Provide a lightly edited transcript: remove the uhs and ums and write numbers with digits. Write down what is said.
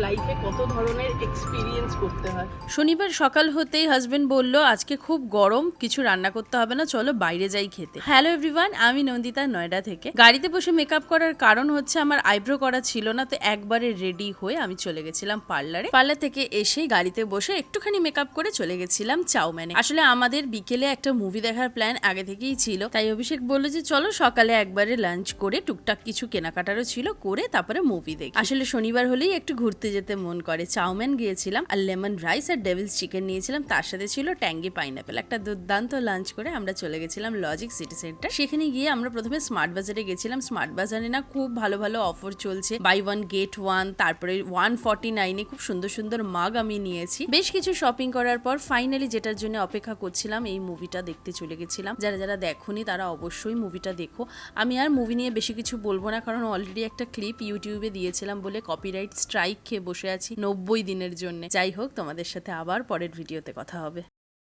লাইফে কত ধরনের এক্সপিরিয়েন্স করতে হয়। শনিবার সকাল হতেই হাজবেন্ড বলল আজকে খুব গরম, কিছু রান্না করতে হবে না, চলো বাইরে যাই খেতে। হ্যালো এভরিওয়ান, আমি নন্দিতা, নয়ডা থেকে। গাড়িতে বসে মেকআপ করার কারণ হচ্ছে আমার আইব্রো করা ছিল না, তো একবারে রেডি হয়ে আমি চলে গেছিলাম পার্লারে। পার্লার থেকে এসেই গাড়িতে বসে একটুখানি মেকআপ করে চলে গেছিলাম চাউম্যানে। আসলে আমাদের বিকেলে একটা মুভি দেখার প্ল্যান আগে থেকেই ছিল, তাই অভিষেক বলল যে চলো সকালে একবারে লাঞ্চ করে টুকটাক কিছু কেনাকাটারও ছিল করে তারপরে মুভি দেখি। আসলে শনিবার হলেই একটু ঘুরতে যেতে মন করে। চাউম্যান গিয়েছিলাম আর লেমন রাইস আর ডেভিলস চিকেন নিয়েছিলাম, তার সাথে ছিল ট্যাঙ্গি পাইনাপেল। একটা দুর্দান্ত লাঞ্চ করে আমরা চলে গেছিলাম লজিক সিটি সেন্টার। সেখানে গিয়ে আমরা প্রথমে স্মার্ট বাজারে গেছিলাম। স্মার্ট বাজারে না খুব ভালো ভালো অফার চলছে, বাই ওয়ান গেট ওয়ান, তারপরে 149-এ খুব সুন্দর সুন্দর মাগ আমি নিয়েছি। বেশ কিছু শপিং করার পর ফাইনালি যেটার জন্য অপেক্ষা করছিলাম, এই মুভিটা দেখতে চলে গেছিলাম। যারা যারা দেখোনি তারা অবশ্যই মুভিটা দেখো। আমি আর মুভি নিয়ে বেশি কিছু বলবো না, কারণ অলরেডি একটা ক্লিপ ইউটিউবে দিয়েছিলাম বলে কপিরাইট স্ট্রাইক খেয়ে বসে আছি 90 দিনের জন্য। যাই হোক, তোমাদের সাথে আবার পরের ভিডিওতে কথা হবে।